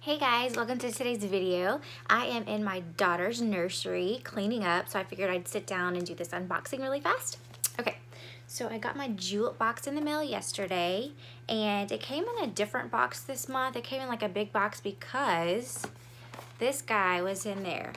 Hey guys, welcome to today's video. I am in my daughter's nursery cleaning up, so I figured I'd sit down and do this unboxing really fast. Okay, so I got my Julep box in the mail yesterday, and it came in a different box this month. It came in like a big box because this guy was in there.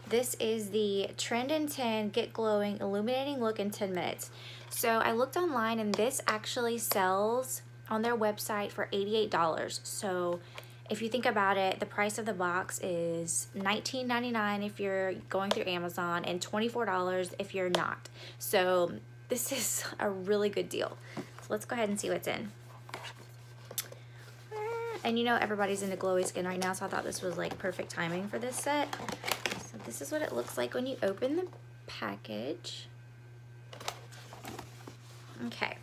This is the Trend in 10 Get Glowing Illuminating Look in 10 Minutes. So I looked online and this actually sells on their website for $88. So if you think about it, the price of the box is $19.99 if you're going through Amazon and $24 if you're not. So this is a really good deal. So let's go ahead and see what's in. And you know everybody's into glowy skin right now, so I thought this was like perfect timing for this set. So this is what it looks like when you open the package. Okay.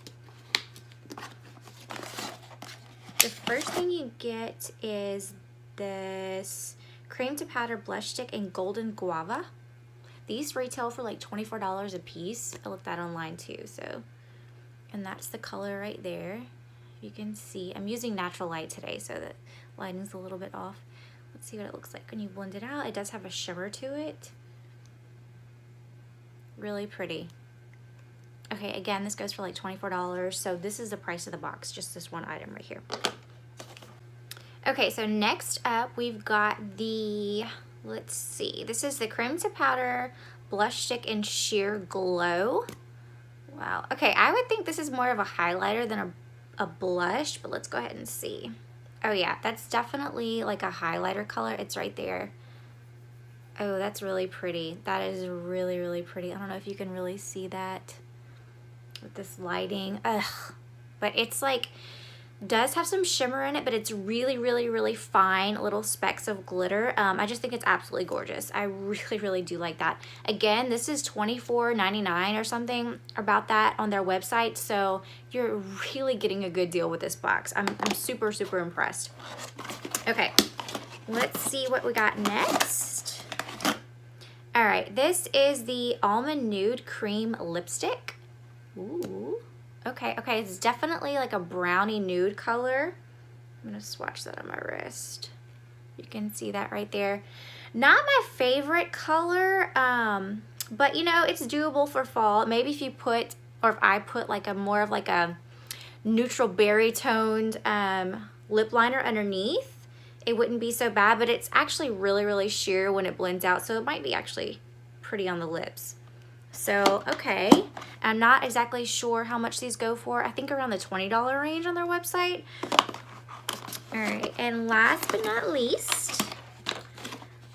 The first thing you get is this cream to powder blush stick in golden guava. These retail for like $24 a piece. I looked that online too, so. And that's the color right there. You can see, I'm using natural light today, so the lighting's a little bit off. Let's see what it looks like when you blend it out. It does have a shimmer to it. Really pretty. Okay, again, this goes for like $24, so this is the price of the box, just this one item right here. Okay, so next up we've got the, let's see, this is the cream to powder blush stick in sheer glow. Wow, okay, I would think this is more of a highlighter than a blush, but let's go ahead and see. Oh yeah, that's definitely like a highlighter color. It's right there. Oh, that's really pretty. That is really, really pretty. I don't know if you can really see that with this lighting. Ugh. But it's like, does have some shimmer in it, but it's really, really, really fine little specks of glitter. I just think it's absolutely gorgeous. I really, really do like that. Again, this is $24.99 or something, about that on their website. So you're really getting a good deal with this box. I'm super, super impressed. Okay, let's see what we got next. All right, this is the Almond Nude Cream Lipstick. Ooh, okay, it's definitely like a brownie nude color. I'm gonna swatch that on my wrist. You can see that right there. Not my favorite color, but you know, it's doable for fall. Maybe if you put, or if I put like a more of like a neutral berry toned lip liner underneath, it wouldn't be so bad, but it's actually really, really sheer when it blends out, so it might be actually pretty on the lips. So, okay, I'm not exactly sure how much these go for. I think around the $20 range on their website. All right, and last but not least,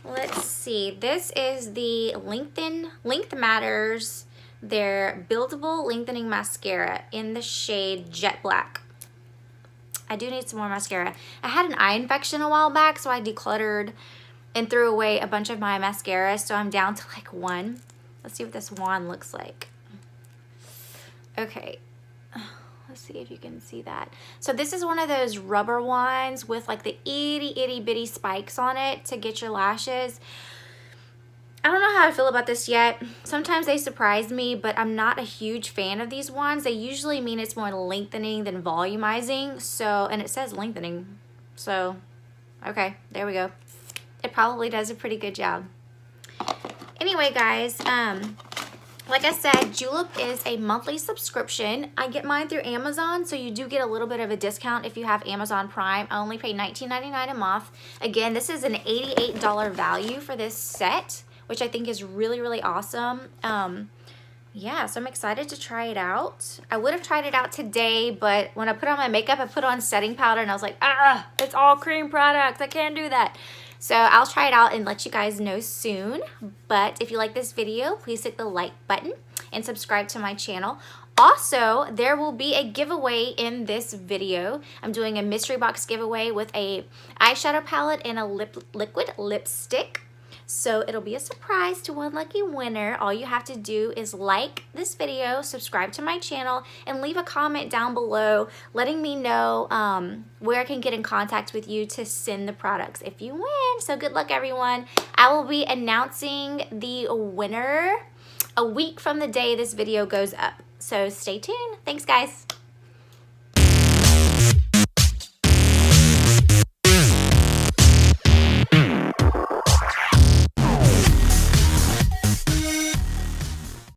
let's see. This is the Length Matters, their buildable lengthening mascara in the shade Jet Black. I do need some more mascara. I had an eye infection a while back, so I decluttered and threw away a bunch of my mascara, so I'm down to like one. Let's see what this wand looks like. Okay, let's see if you can see that. So this is one of those rubber wands with like the itty bitty spikes on it to get your lashes. I don't know how I feel about this yet. Sometimes they surprise me, but I'm not a huge fan of these wands. They usually mean it's more lengthening than volumizing. So, and it says lengthening. So, okay, there we go. It probably does a pretty good job. Anyway, guys, like I said, Julep is a monthly subscription. I get mine through Amazon, so you do get a little bit of a discount if you have Amazon Prime. I only pay $19.99 a month. Again, this is an $88 value for this set, which I think is really, really awesome. Yeah, so I'm excited to try it out. I would have tried it out today, but when I put on my makeup, I put on setting powder, and I was like, it's all cream products. I can't do that. So I'll try it out and let you guys know soon. But if you like this video, please hit the like button and subscribe to my channel. Also, there will be a giveaway in this video. I'm doing a mystery box giveaway with a eyeshadow palette and a liquid lipstick. So it'll be a surprise to one lucky winner. All you have to do is like this video, subscribe to my channel, and leave a comment down below letting me know where I can get in contact with you to send the products if you win. So good luck, everyone. I will be announcing the winner a week from the day this video goes up. So stay tuned. Thanks, guys.